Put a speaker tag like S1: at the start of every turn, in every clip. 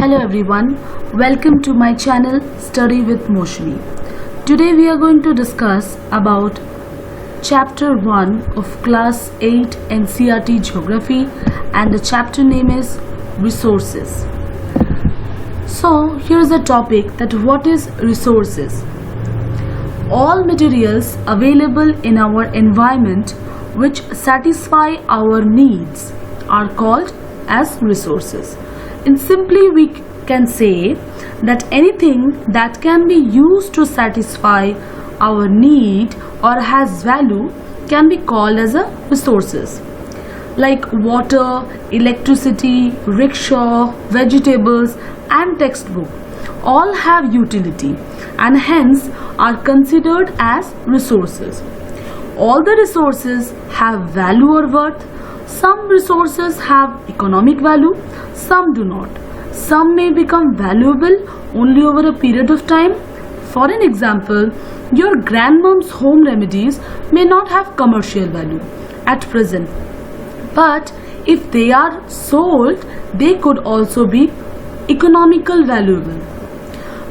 S1: Hello everyone, welcome to my channel Study with Moshini. Today we are going to discuss about chapter 1 of class 8 NCERT Geography, and the chapter name is Resources. So here is the topic, that what is resources? All materials available in our environment which satisfy our needs are called as resources. And simply we can say that anything that can be used to satisfy our need or has value can be called as a resources. Like water, electricity, rickshaw, vegetables and textbook all have utility and hence are considered as resources. All the resources have value or worth. Some resources have economic value, some do not. Some may become valuable only over a period of time. For an example, your grandmom's home remedies may not have commercial value at present, but if they are sold, they could also be economical valuable.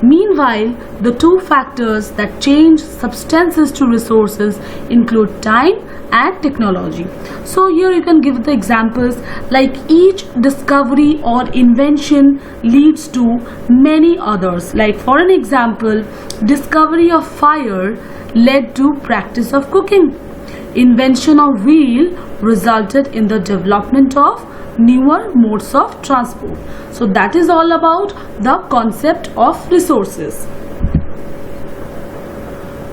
S1: Meanwhile, the two factors that change substances to resources include time and technology. So here you can give the examples, like each discovery or invention leads to many others. Like for an example, discovery of fire led to practice of cooking. Invention of wheel resulted in the development of newer modes of transport. So that is all about the concept of resources.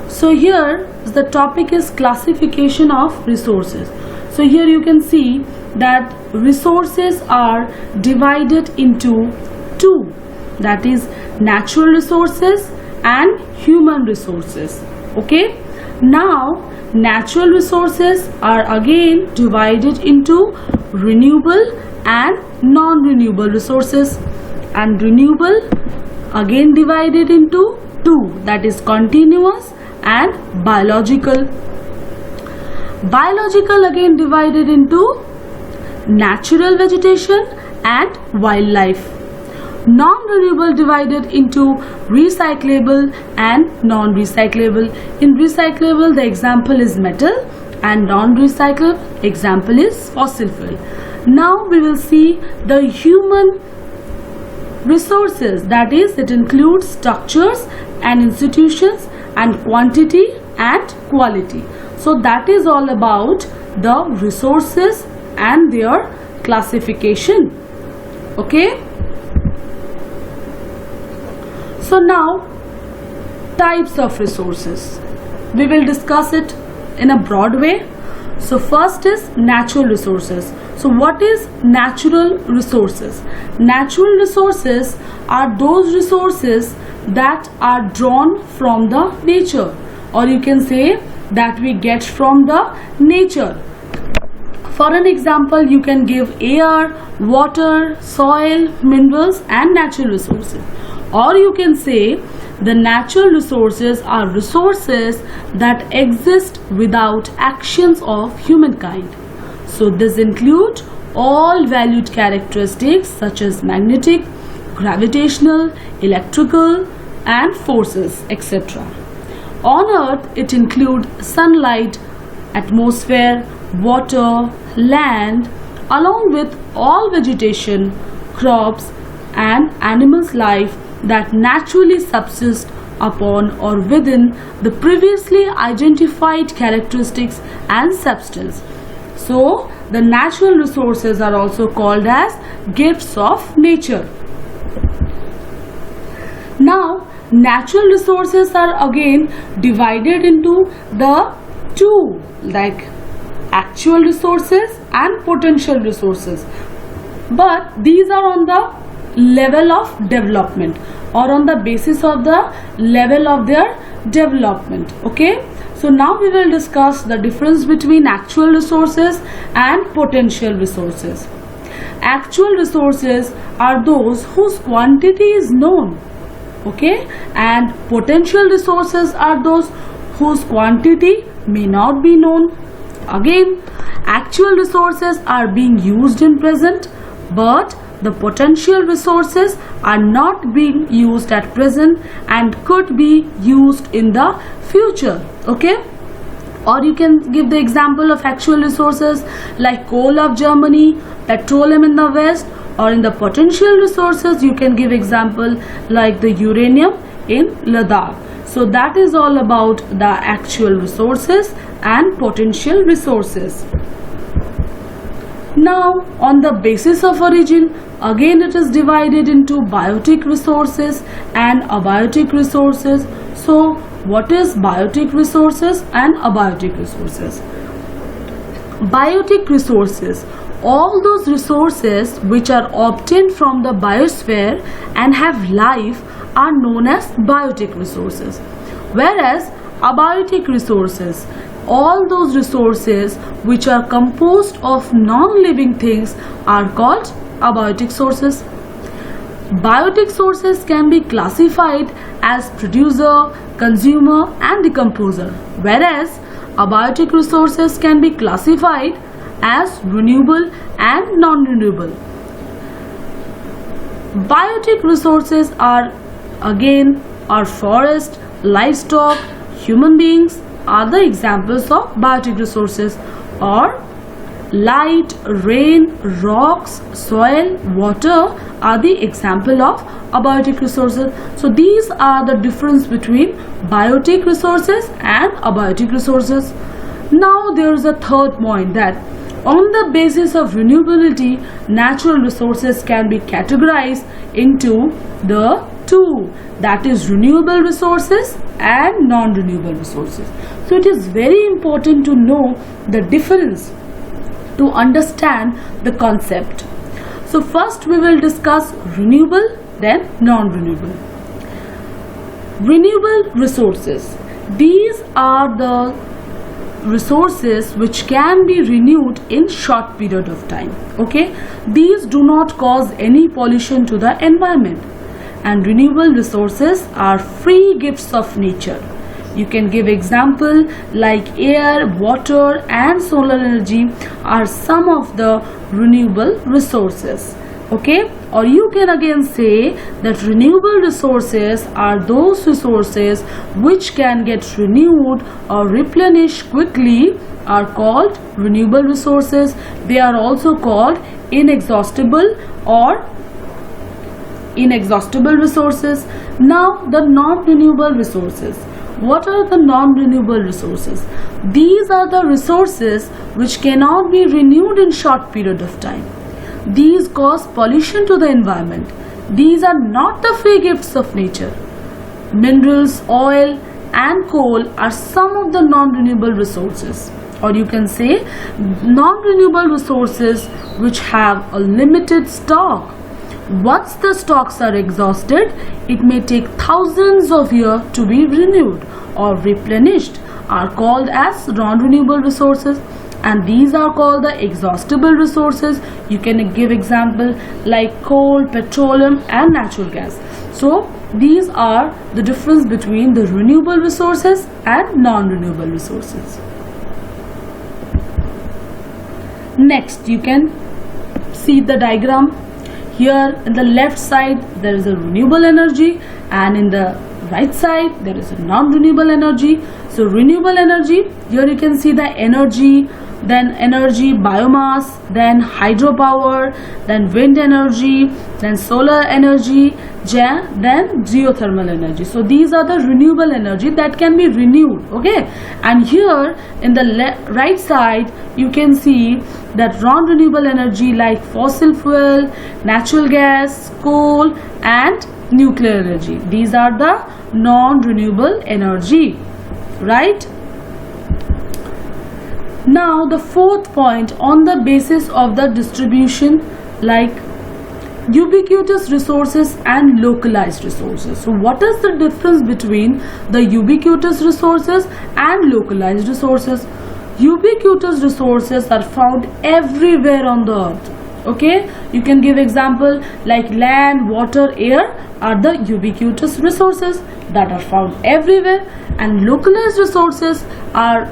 S1: So here the topic is classification of resources. So here you can see that resources are divided into two, that is natural resources and human resources. Okay, now natural resources are again divided into renewable and non-renewable resources, and renewable again divided into two, that is continuous and biological. Biological again divided into natural vegetation and wildlife. Non-renewable divided into recyclable and non-recyclable. In recyclable the example is metal, and non-recyclable example is fossil fuel. Now we will see the human resources, that is it includes structures and institutions and quantity and quality. So that is all about the resources and their classification. Okay, so now types of resources, we will discuss it in a broad way. So first is natural resources. So what is natural resources? Natural resources are those resources that are drawn from the nature, or you can say that we get from the nature. For an example, you can give air, water, soil, minerals and natural resources. Or you can say the natural resources are resources that exist without actions of humankind. So this includes all valued characteristics such as magnetic, gravitational, electrical and forces, etc. On earth it includes sunlight, atmosphere, water, land, along with all vegetation, crops and animals' life that naturally subsist upon or within the previously identified characteristics and substance. So the natural resources are also called as gifts of nature. Now natural resources are again divided into the two, like actual resources and potential resources, but these are on the level of development or on the basis of the level of their development. Okay, so now we will discuss the difference between actual resources and potential resources. Actual resources are those whose quantity is known, okay, and potential resources are those whose quantity may not be known. Again, actual resources are being used in present, but the potential resources are not being used at present and could be used in the future. Okay, or you can give the example of actual resources like coal of Germany, petroleum in the West, or in the potential resources you can give example like the uranium in Ladakh. So that is all about the actual resources and potential resources. Now on the basis of origin, again it is divided into biotic resources and abiotic resources. So what is biotic resources and abiotic resources? Biotic resources, all those resources which are obtained from the biosphere and have life are known as biotic resources, whereas abiotic resources, all those resources which are composed of non-living things are called abiotic sources. Biotic sources can be classified as producer, consumer and decomposer, whereas abiotic resources can be classified as renewable and non-renewable. Biotic resources are again our forest, livestock, human beings are the examples of biotic resources, or light, rain, rocks, soil, water are the example of abiotic resources. So these are the difference between biotic resources and abiotic resources. Now there is a third point, that on the basis of renewability, natural resources can be categorized into the two, that is renewable resources and non-renewable resources. So it is very important to know the difference to understand the concept. So first we will discuss renewable, then non-renewable. Renewable resources, these are the resources which can be renewed in short period of time. Okay, these do not cause any pollution to the environment, and renewable resources are free gifts of nature. You can give example like air, water and solar energy are some of the renewable resources. Okay, or you can again say that renewable resources are those resources which can get renewed or replenished quickly are called renewable resources. They are also called inexhaustible or inexhaustible resources. Now the non-renewable resources. What are the non-renewable resources? These are the resources which cannot be renewed in short period of time. These cause pollution to the environment. These are not the free gifts of nature. Minerals, oil and coal are some of the non-renewable resources, or you can say non-renewable resources which have a limited stock. Once the stocks are exhausted, it may take thousands of years to be renewed or replenished, are called as non-renewable resources, and these are called the exhaustible resources. You can give example like coal, petroleum and natural gas. So these are the difference between the renewable resources and non-renewable resources. Next, you can see the diagram. Here in the left side there is a renewable energy, and in the right side there is a non-renewable energy. So renewable energy, here you can see the energy, then energy biomass, then hydropower, then wind energy, then solar energy, then geothermal energy. So these are the renewable energy that can be renewed. Okay, and here in the right side you can see that non-renewable energy like fossil fuel, natural gas, coal and nuclear energy. These are the non-renewable energy, right? Now the fourth point, on the basis of the distribution, like ubiquitous resources and localized resources. So what is the difference between the ubiquitous resources and localized resources? Ubiquitous resources are found everywhere on the earth. Okay, you can give example like land, water, air are the ubiquitous resources that are found everywhere, and localized resources are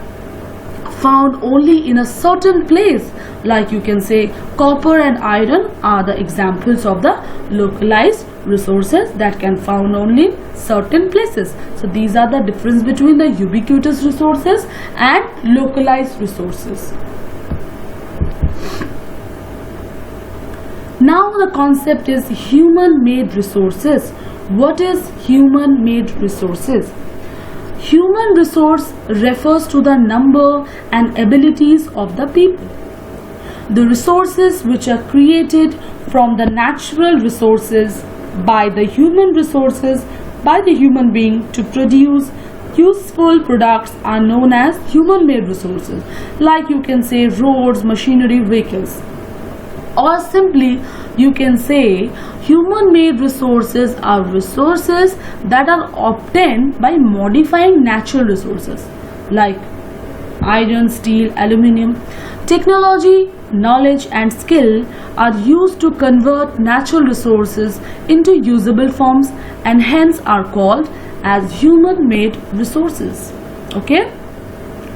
S1: found only in a certain place Like you can say copper and iron are the examples of the localized resources that can found only in certain places. So these are the difference between the ubiquitous resources and localized resources. Now the concept is human-made resources. What is human-made resources? Human resource refers to the number and abilities of the people. The resources which are created from the natural resources by the human resources by the human being to produce useful products are known as human-made resources. Like you can say roads, machinery, vehicles. Or simply you can say human-made resources are resources that are obtained by modifying natural resources like iron, steel, aluminium. Technology, knowledge and skill are used to convert natural resources into usable forms and hence are called as human-made resources. Okay?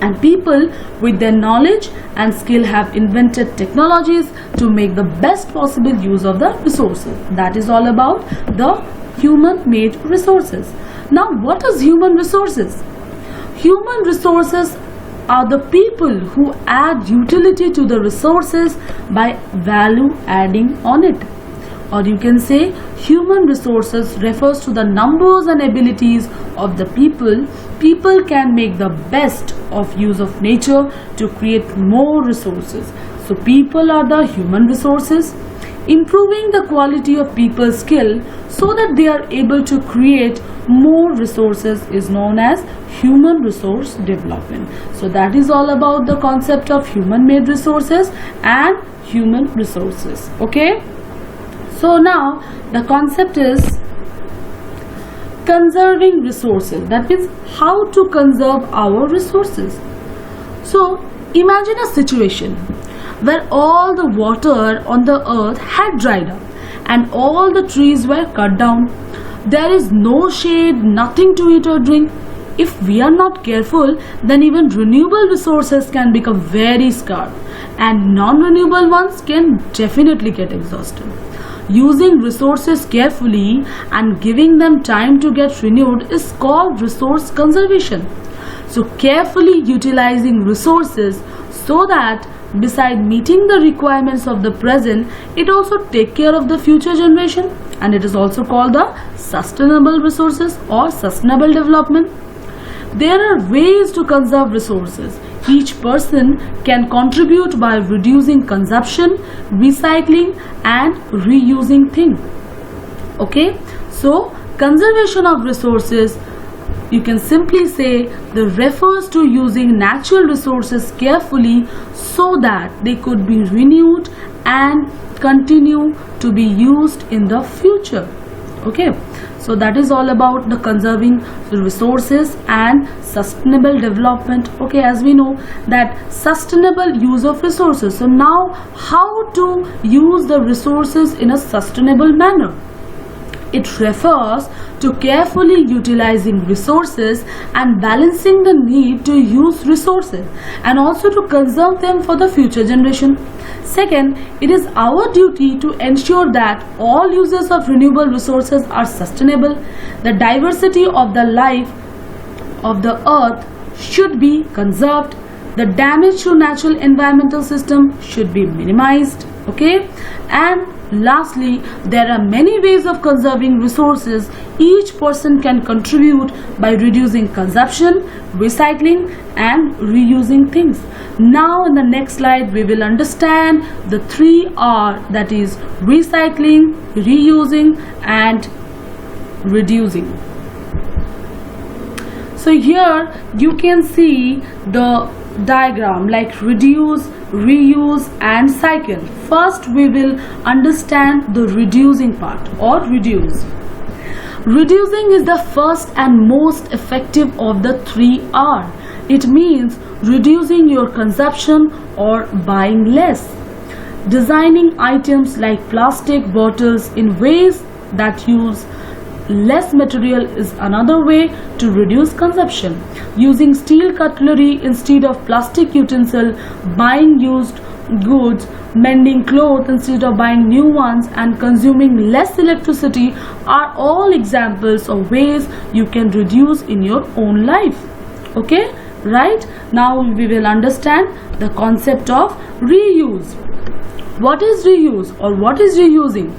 S1: And people with their knowledge and skill have invented technologies to make the best possible use of the resources. That is all about the human-made resources. Now, what is human resources? Human resources are the people who add utility to the resources by value adding on it. Or you can say human resources refers to the numbers and abilities of the people. People can make the best of use of nature to create more resources. So people are the human resources. Improving the quality of people's skill so that they are able to create more resources is known as human resource development. So that is all about the concept of human-made resources and human resources. Okay? So now the concept is conserving resources. That means how to conserve our resources. So imagine a situation where all the water on the earth had dried up and all the trees were cut down. There is no shade, nothing to eat or drink. If we are not careful, then even renewable resources can become very scarce and non-renewable ones can definitely get exhausted. Using resources carefully and giving them time to get renewed is called resource conservation. So carefully utilizing resources so that beside meeting the requirements of the present, it also take care of the future generation, and it is also called the sustainable resources or sustainable development. There are ways to conserve resources. Each person can contribute by reducing consumption, recycling and reusing things. Okay, so conservation of resources, you can simply say, that refers to using natural resources carefully so that they could be renewed and continue to be used in the future. Okay, so that is all about the conserving resources and sustainable development. Okay, as we know that sustainable use of resources. So now how to use the resources in a sustainable manner? It refers to carefully utilizing resources and balancing the need to use resources and also to conserve them for the future generation. Second, it is our duty to ensure that all uses of renewable resources are sustainable. The diversity of the life of the earth should be conserved. The damage to natural environmental system should be minimized. Okay, and lastly, there are many ways of conserving resources. Each person can contribute by reducing consumption, recycling and reusing things. Now in the next slide we will understand the 3R, that is recycling, reusing and reducing. So here you can see the diagram like reduce, reuse and cycle. First we will understand the reducing part or reduce. Reducing is the first and most effective of the 3R. It means reducing your consumption or buying less. Designing items like plastic bottles in ways that use less material is another way to reduce consumption. Using steel cutlery instead of plastic utensil, buying used goods, mending clothes instead of buying new ones, and consuming less electricity are all examples of ways you can reduce in your own life. Okay, right? Now we will understand the concept of reuse. What is reuse or what is reusing?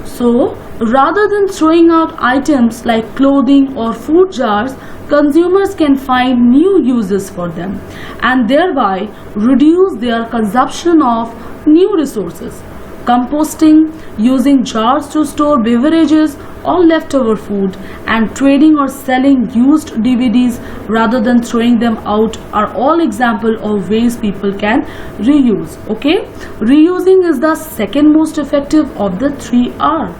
S1: So, rather than throwing out items like clothing or food jars, consumers can find new uses for them and thereby reduce their consumption of new resources. Composting, using jars to store beverages or leftover food, and trading or selling used DVDs rather than throwing them out are all examples of ways people can reuse. Okay, reusing is the second most effective of the 3R.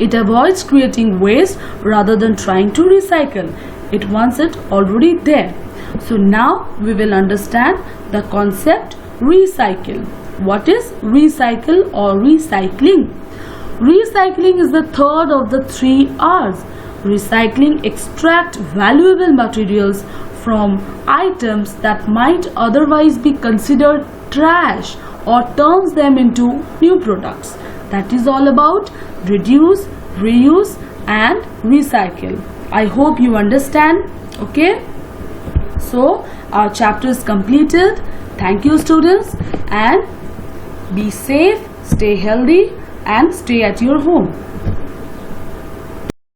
S1: It avoids creating waste rather than trying to recycle. It wants it already there. So now we will understand the concept recycle. What is recycle or recycling? Recycling is the third of the 3Rs. Recycling extracts valuable materials from items that might otherwise be considered trash or turns them into new products. That is all about reduce, reuse and recycle. I hope you understand. Okay, so our chapter is completed. Thank you, students, and be safe, stay healthy and stay at your home.